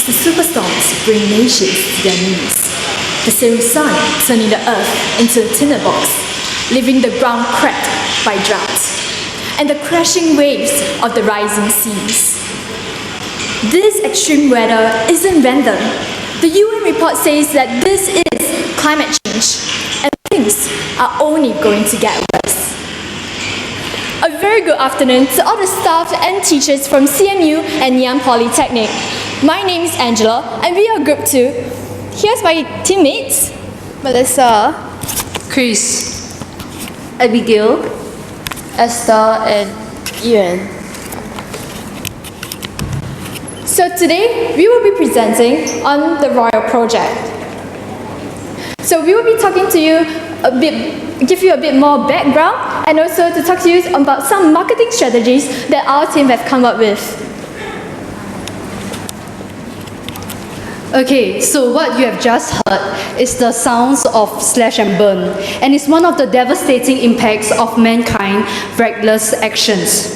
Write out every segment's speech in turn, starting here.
the superstorms bring nations to their knees. The searing sun turning the earth into a tinderbox, leaving the ground cracked by drought, and the crashing waves of the rising seas. This extreme weather isn't random. The UN report says that this is climate change, and things are only going to get worse. A very good afternoon to all the staff and teachers from CMU and Ngee Ann Polytechnic. My name is Angela, and we are Group 2. Here's my teammates: Melissa, Chris, Abigail, Esther, and Yuan. So today, we will be presenting on the Royal Project. So we will be talking to you a bit, give you a bit more background, and also to talk to you about some marketing strategies that our team have come up with. Okay, so what you have just heard is the sounds of slash and burn, and it's one of the devastating impacts of mankind's reckless actions.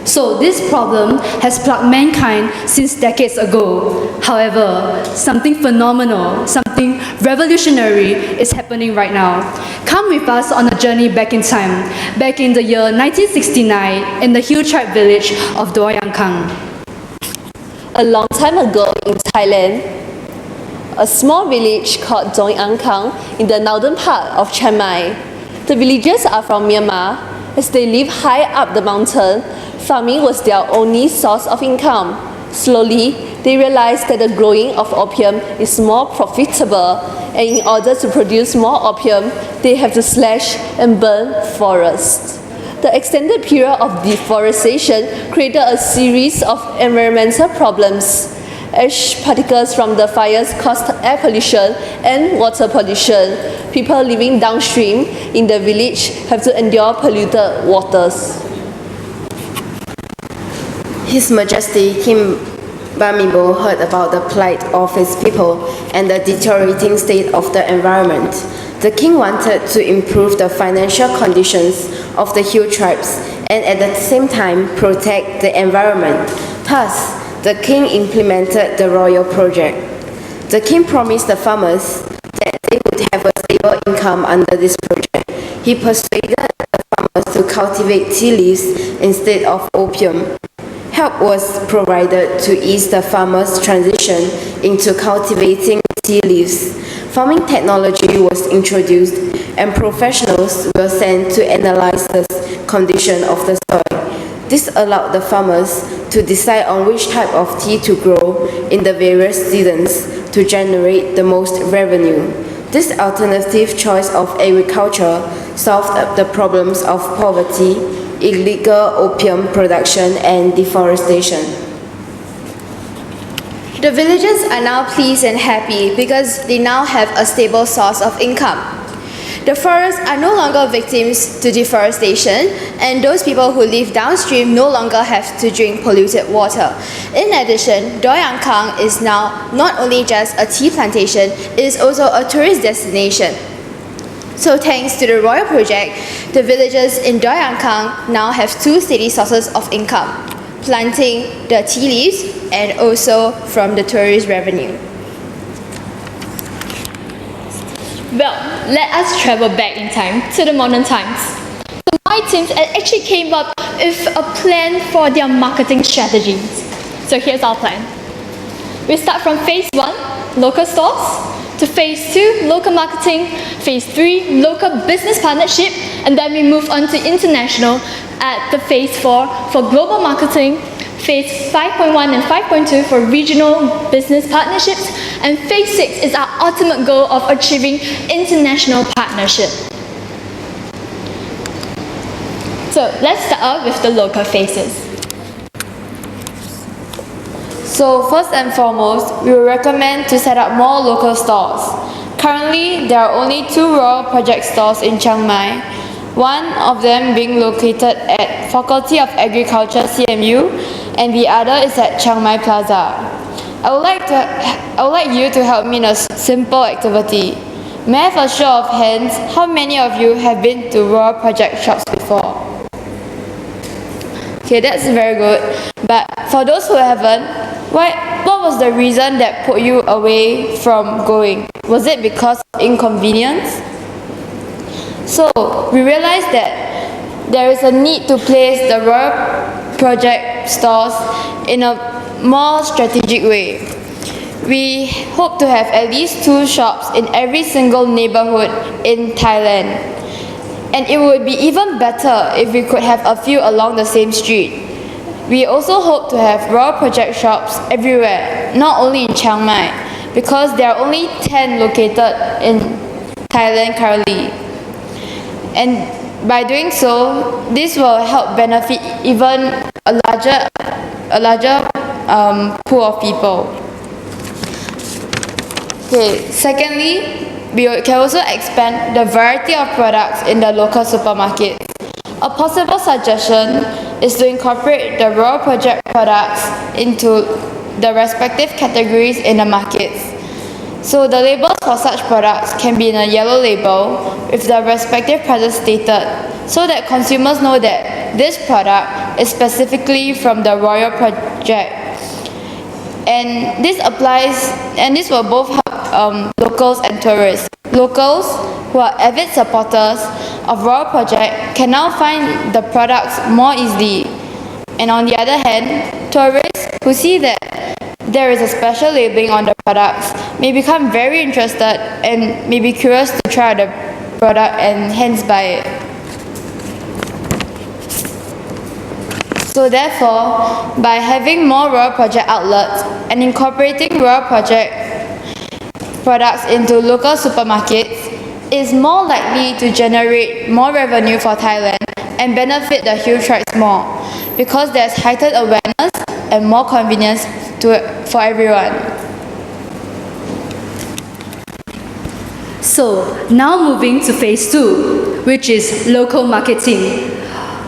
So this problem has plagued mankind since decades ago. However, something phenomenal, something revolutionary is happening right now. Come with us on a journey back in time, back in the year 1969 in the Hill Tribe village of Doi Ang Khang. A long time ago in Thailand, a small village called Doi Ang Khang in the northern part of Chiang Mai. The villagers are from Myanmar. As they live high up the mountain, farming was their only source of income. Slowly, they realized that the growing of opium is more profitable, and in order to produce more opium, they have to slash and burn forests. The extended period of deforestation created a series of environmental problems. Ash particles from the fires caused air pollution and water pollution. People living downstream in the village have to endure polluted waters. His Majesty Kim Bhumibol heard about the plight of his people and the deteriorating state of the environment. The king wanted to improve the financial conditions of the Hill tribes and at the same time protect the environment. Thus, the king implemented the Royal Project. The king promised the farmers that they would have a stable income under this project. He persuaded the farmers to cultivate tea leaves instead of opium. Help was provided to ease the farmers' transition into cultivating tea leaves. Farming technology was introduced, and professionals were sent to analyze the condition of the soil. This allowed the farmers to decide on which type of tea to grow in the various seasons to generate the most revenue. This alternative choice of agriculture solved the problems of poverty, illegal opium production, and deforestation. The villagers are now pleased and happy because they now have a stable source of income. The forests are no longer victims to deforestation, and those people who live downstream no longer have to drink polluted water. In addition, Doi Ang Khang is now not only just a tea plantation, it is also a tourist destination. So thanks to the Royal Project, the villagers in Doi Ang Khang now have two steady sources of income: planting the tea leaves and also from the tourist revenue. Well, let us travel back in time to the modern times. So my team actually came up with a plan for their marketing strategies. So here's our plan. We start from phase 1, local stores, to phase 2, local marketing, phase 3, local business partnership, and then we move on to international at the phase 4 for global marketing, phase 5.1 and 5.2 for regional business partnerships, and phase 6 is our ultimate goal of achieving international partnership. So let's start off with the local phases. So first and foremost, we will recommend to set up more local stores. Currently, there are only 2 Royal Project stores in Chiang Mai, one of them being located at Faculty of Agriculture CMU, and the other is at Chiang Mai Plaza. I would like you to help me in a simple activity. May I have a show of hands, how many of you have been to Royal Project shops before? Okay, that's very good. But for those who haven't, what was the reason that put you away from going? Was it because of inconvenience? So we realized that there is a need to place the Royal Project stores in a more strategic way. We hope to have at least 2 shops in every single neighborhood in Thailand. And it would be even better if we could have a few along the same street. We also hope to have Royal Project shops everywhere, not only in Chiang Mai, because there are only 10 located in Thailand currently. And by doing so, this will help benefit even a larger pool of people. Okay, secondly, we can also expand the variety of products in the local supermarkets. A possible suggestion is to incorporate the Royal Project products into the respective categories in the markets. So the labels for such products can be in a yellow label with the respective prices stated, so that consumers know that this product is specifically from the Royal Project. And this will both help locals and tourists. Locals who are avid supporters of Royal Project can now find the products more easily. And on the other hand, tourists who see that there is a special labeling on the products may become very interested and may be curious to try the product and hence buy it. So therefore, by having more Royal Project outlets and incorporating Royal Project products into local supermarkets, is more likely to generate more revenue for Thailand and benefit the hill tribes more, because there's heightened awareness and more convenience for everyone. So now moving to phase 2, which is local marketing.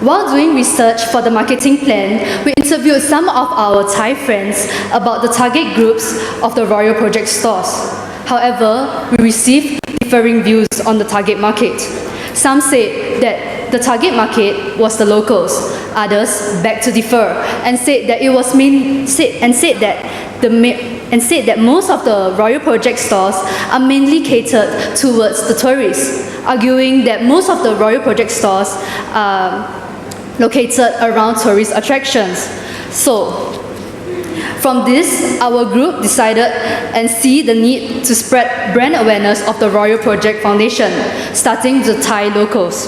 While doing research for the marketing plan, we interviewed some of our Thai friends about the target groups of the Royal Project stores. However, we received differing views on the target market. Some said that the target market was the locals. Others begged to differ and said that most of the Royal Project stores are mainly catered towards the tourists, arguing that most of the Royal Project stores are located around tourist attractions. So, from this, our group decided and see the need to spread brand awareness of the Royal Project Foundation, starting with the Thai locals.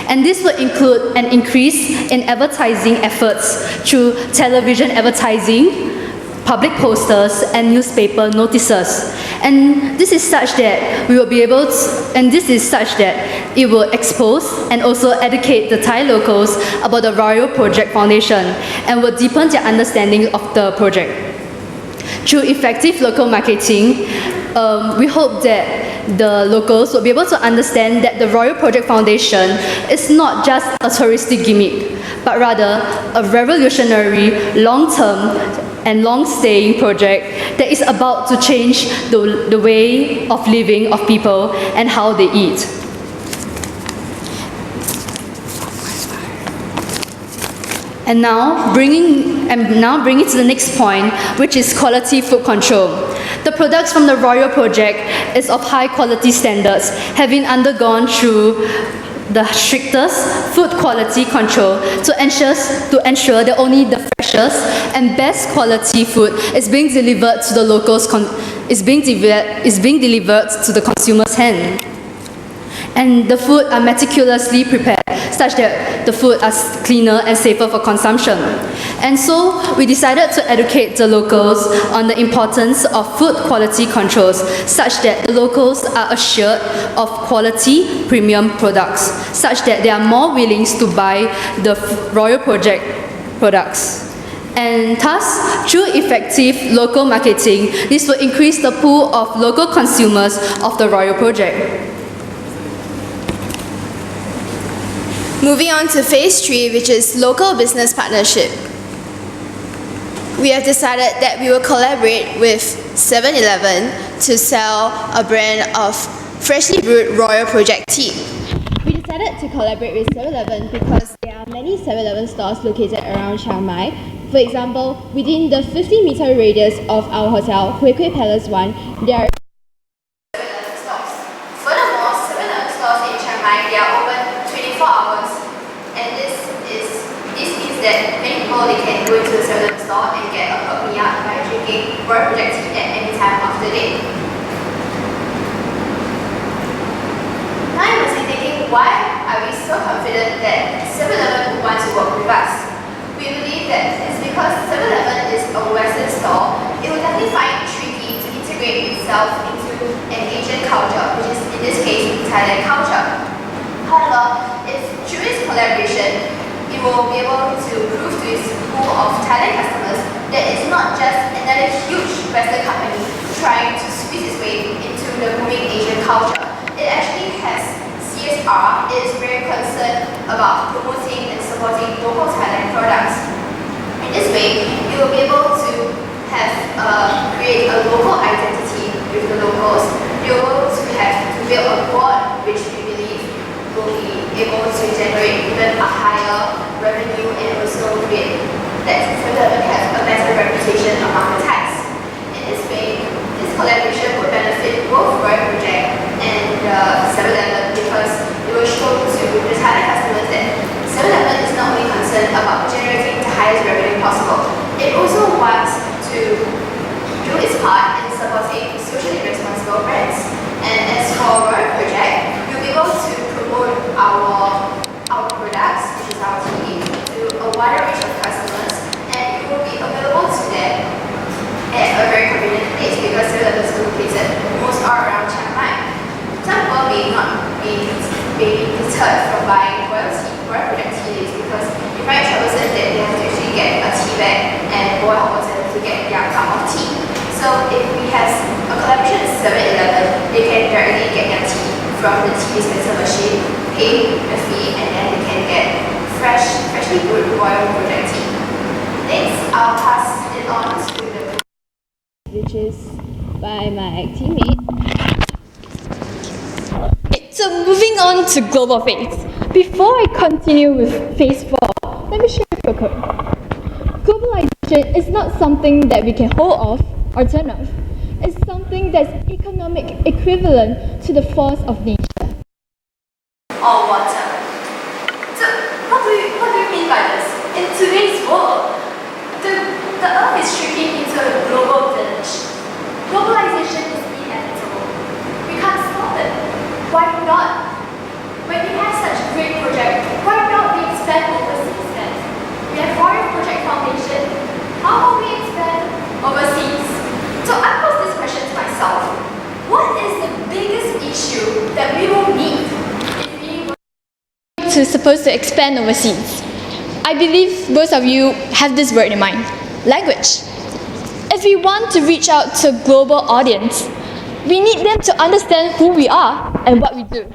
And this will include an increase in advertising efforts through television advertising, public posters, and newspaper notices. And this is such that it will expose and also educate the Thai locals about the Royal Project Foundation and will deepen their understanding of the project. Through effective local marketing, we hope that the locals will be able to understand that the Royal Project Foundation is not just a touristic gimmick, but rather a revolutionary, long-term and long-staying project that is about to change the way of living of people and how they eat. And now bringing it to the next point, which is quality food control. The products from the Royal Project is of high quality standards, having undergone through the strictest food quality control to ensure that only the freshest and best quality food is being delivered to the locals is being delivered to the consumer's hand. And the food are meticulously prepared such that the food are cleaner and safer for consumption. And so we decided to educate the locals on the importance of food quality controls such that the locals are assured of quality premium products, such that they are more willing to buy the Royal Project products. And thus, through effective local marketing, this will increase the pool of local consumers of the Royal Project. Moving on to phase 3, which is local business partnership. We have decided that we will collaborate with 7-Eleven to sell a brand of freshly brewed Royal Project tea. We decided to collaborate with 7-Eleven because there are many 7-Eleven stores located around Chiang Mai, For example, within the 50-meter radius of our hotel, Kui Kui Palace 1, there are 7-Eleven stores. Furthermore, 7-Eleven stores in Chiang Mai, they are open 24 hours. And this means that many people, they can go into the 7-Eleven store and get a pick-me-up by drinking Royal Project tea at any time of the day. Now you must be thinking, why are we so confident that 7-Eleven would want to work with us? We believe that it's because 7-Eleven is a Western store. It would definitely find it tricky to integrate itself into an Asian culture, which is in this case Thailand culture. However, if through its collaboration, it will be able to prove to its pool of Thailand customers that it's not just another huge Western company trying to squeeze its way into the booming Asian culture. It actually has CSR. It is very concerned about promoting and supporting local Thailand products. In this way, it will be able to have create a local identity with the locals. They will be able to have to build a board which we believe will be able to generate even a higher revenue and also create that 7-Eleven have a better reputation among the Thais. In this way, this collaboration would benefit both Royal Project and 7-Eleven because it will show to the Thailand customers that 7-Eleven is not only concerned about generating the highest revenue possible, it also wants to do its part in supporting socially responsible brands. And as for Royal Project, we'll be able to promote our products, which is our tea, to a wider range of customers, and it will be available to them at a very convenient place because 7-Eleven is located almost all around Chiang Mai. Some people may not be deterred from buying Royal Project tea leaves because they find it troublesome that they have to actually get a tea bag and boil hot water to get their cup of tea. So if we have a collaboration with 7-Eleven, they can directly get their tea from the tea dispenser machine, pay the fee, and then they can get freshly brewed Royal Project tea. Next, I'll pass it on to the which is by my teammate. So moving on to global phase. Before I continue with phase 4, let me share with you a quote. Globalization is not something that we can hold off or turn off. It's something that's economic equivalent to the force of nature. or water. So what do you mean by this? In today's world, the earth is shrinking into a global village. Globalization is inevitable. We can't stop it. Why not? When we have such a great project, why not we expand overseas then? We have Royal Project Foundation. How will we expand overseas? So I pose this question to myself. What is the biggest issue that we will meet if we were Supposed to expand overseas? I believe most of you have this word in mind, language. If we want to reach out to a global audience, we need them to understand who we are and what we do.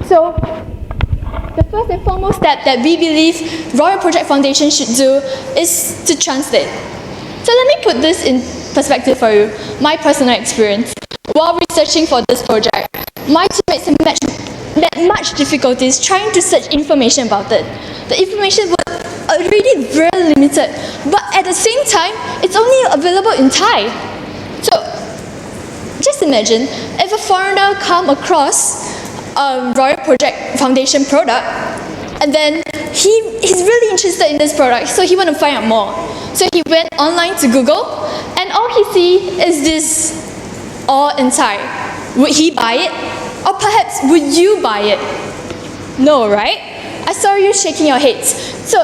So, the first and foremost step that we believe Royal Project Foundation should do is to translate. So let me put this in perspective for you, my personal experience. While researching for this project, my teammates met much difficulties trying to search information about it. The information was already very limited, but at the same time, it's only available in Thai. So, just imagine if a foreigner come across a Royal Project Foundation product, and then he's really interested in this product, so he want to find out more. So he went online to Google, and all he see is this all in Thai. Would he buy it? Or perhaps would you buy it? No, right? I saw you shaking your heads. So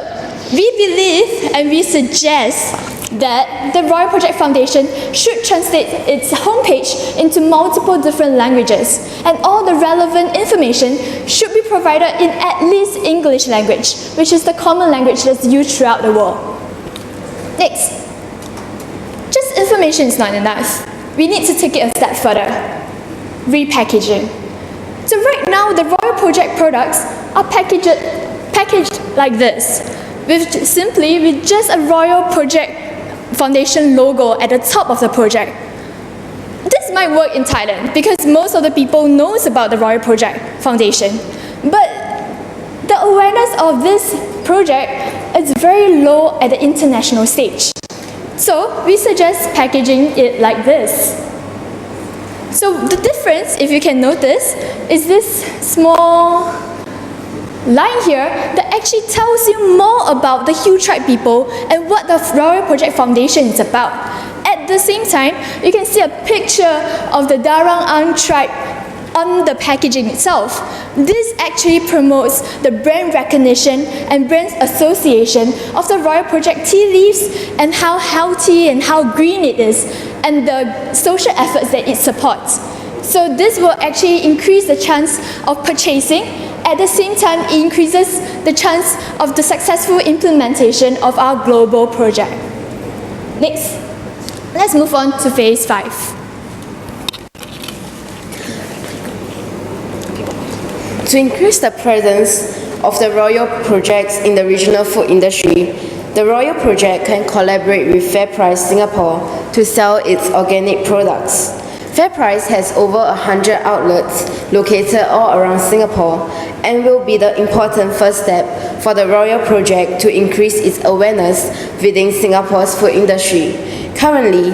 we believe and we suggest that the Royal Project Foundation should translate its homepage into multiple different languages, and all the relevant information should be provided in at least English language, which is the common language that's used throughout the world. Next, just information is not enough. We need to take it a step further. Repackaging. So right now, the Royal Project products are packaged like this, with just a Royal Project Foundation logo at the top of the project. This might work in Thailand because most of the people knows about the Royal Project Foundation, but the awareness of this project it's very low at the international stage. So we suggest packaging it like this. So the difference, if you can notice, is this small line here that actually tells you more about the Hill tribe people and what the Royal Project Foundation is about. At the same time, you can see a picture of the Darang Ang tribe on the packaging itself. This actually promotes the brand recognition and brand association of the Royal Project tea leaves and how healthy and how green it is and the social efforts that it supports. So this will actually increase the chance of purchasing. At the same time, it increases the chance of the successful implementation of our global project. Next, let's move on to phase 5. To increase the presence of the Royal projects in the regional food industry, the Royal Project can collaborate with FairPrice Singapore to sell its organic products. FairPrice has over 100 outlets located all around Singapore and will be the important first step for the Royal Project to increase its awareness within Singapore's food industry. Currently,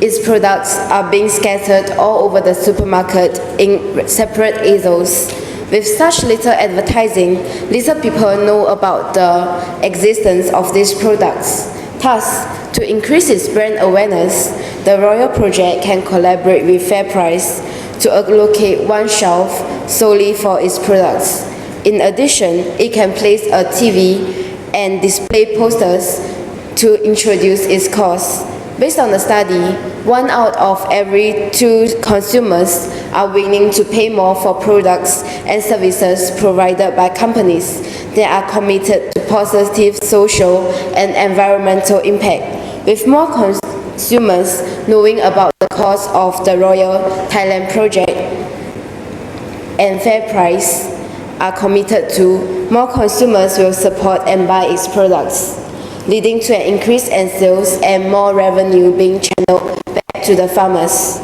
its products are being scattered all over the supermarket in separate aisles. With such little advertising, little people know about the existence of these products. Thus, to increase its brand awareness, the Royal Project can collaborate with FairPrice to allocate one shelf solely for its products. In addition, it can place a TV and display posters to introduce its cause. Based on the study, 1 out of every 2 consumers are willing to pay more for products and services provided by companies that are committed to positive social and environmental impact. With more consumers knowing about the cause of the Royal Thailand Project and FairPrice are committed to, more consumers will support and buy its products, leading to an increase in sales and more revenue being channeled back to the farmers.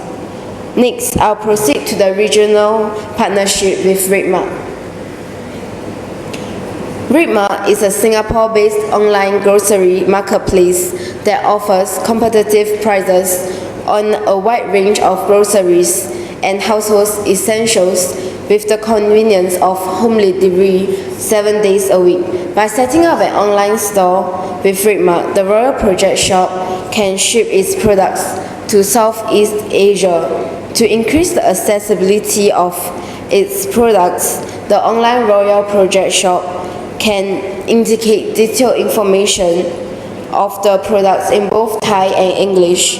Next, I'll proceed to the regional partnership with RedMart. RedMart is a Singapore-based online grocery marketplace that offers competitive prices on a wide range of groceries and household essentials with the convenience of home delivery 7 days a week. By setting up an online store with RedMart, the Royal Project shop can ship its products to Southeast Asia. To increase the accessibility of its products, the online Royal Project shop can indicate detailed information of the products in both Thai and English,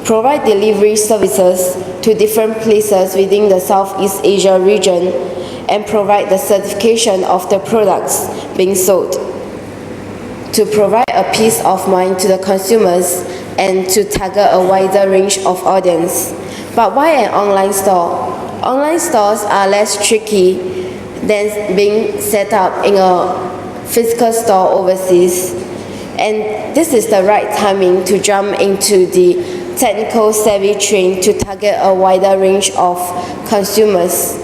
provide delivery services to different places within the Southeast Asia region, and provide the certification of the products being sold. To provide a peace of mind to the consumers and to target a wider range of audience. But why an online store? Online stores are less tricky than being set up in a physical store overseas. And this is the right timing to jump into the technical savvy train to target a wider range of consumers.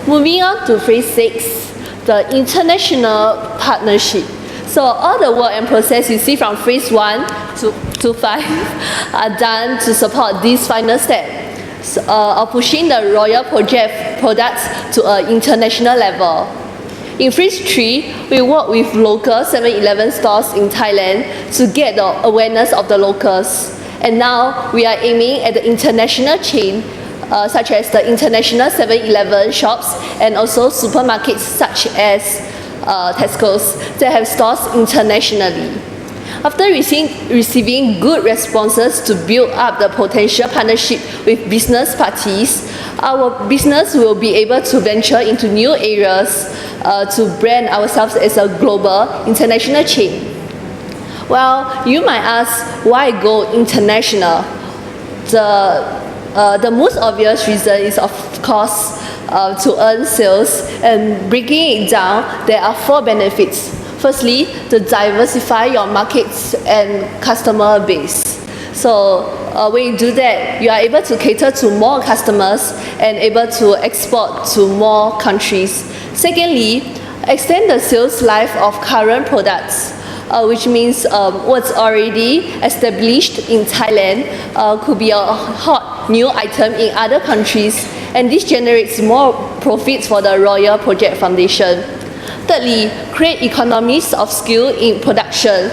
Moving on to phase 6, the international partnership. So all the work and process you see from phase 1 to 5 are done to support this final step of pushing the Royal Project products to an international level. In phase 3, we work with local 7-Eleven stores in Thailand to get the awareness of the locals. And now we are aiming at the international chain, such as the international 7-Eleven shops and also supermarkets such as Tesco's that have stores internationally. After receiving good responses to build up the potential partnership with business parties, our business will be able to venture into new areas to brand ourselves as a global international chain. Well, you might ask, why go international? The most obvious reason is, of course, to earn sales, and breaking it down, there are 4 benefits. Firstly, to diversify your markets and customer base. So when you do that, you are able to cater to more customers and able to export to more countries. Secondly, extend the sales life of current products, which means what's already established in Thailand could be a hot new item in other countries, and this generates more profits for the Royal Project Foundation. Thirdly, create economies of scale in production.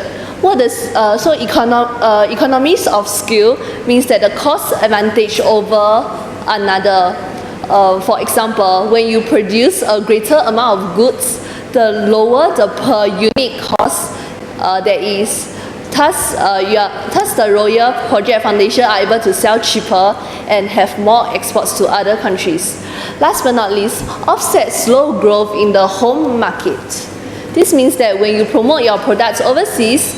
Economies of scale means that the cost advantage over another. For example, when you produce a greater amount of goods, the lower the per unit cost there is. Thus, the Royal Project Foundation are able to sell cheaper and have more exports to other countries. Last but not least, offset slow growth in the home market. This means that when you promote your products overseas,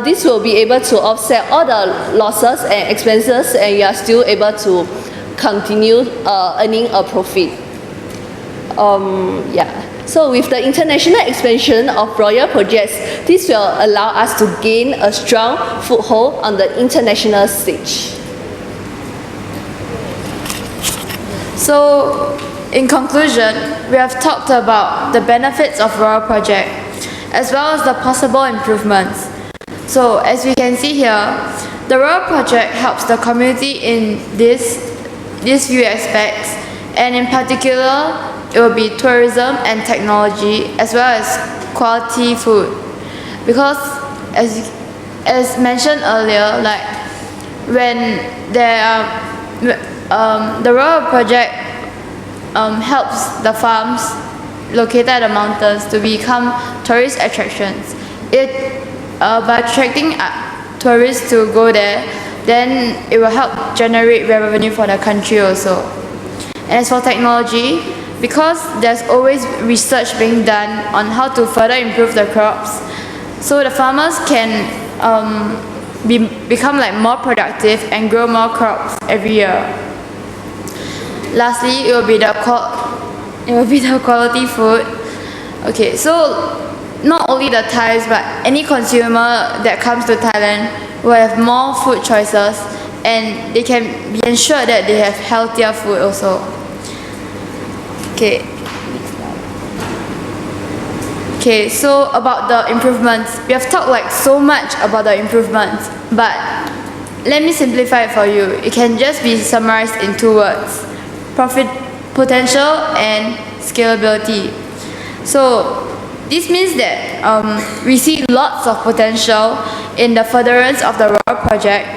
this will be able to offset all the losses and expenses, and you are still able to continue earning a profit. So with the international expansion of Royal Projects, this will allow us to gain a strong foothold on the international stage. So, in conclusion, we have talked about the benefits of Royal Project as well as the possible improvements. So, as we can see here, the Royal Project helps the community in these few aspects, and in particular, it will be tourism and technology as well as quality food. Because as mentioned earlier, like when there are the Royal Project helps the farms located at the mountains to become tourist attractions. By attracting tourists to go there, then it will help generate revenue for the country also. And as for technology, because there's always research being done on how to further improve the crops, so the farmers can become like more productive and grow more crops every year. Lastly, it will be the quality food. Okay, so not only the Thais but any consumer that comes to Thailand will have more food choices, and they can be ensured that they have healthier food also. Okay, so about the improvements, we have talked like so much about the improvements, but let me simplify it for you. It can just be summarized in 2 words: profit potential and scalability. So this means that we see lots of potential in the furtherance of the Royal Project,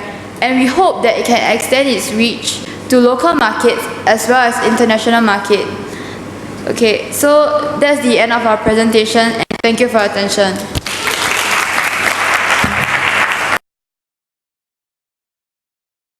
and we hope that it can extend its reach to local markets as well as international markets. Okay, so that's the end of our presentation, and thank you for your attention.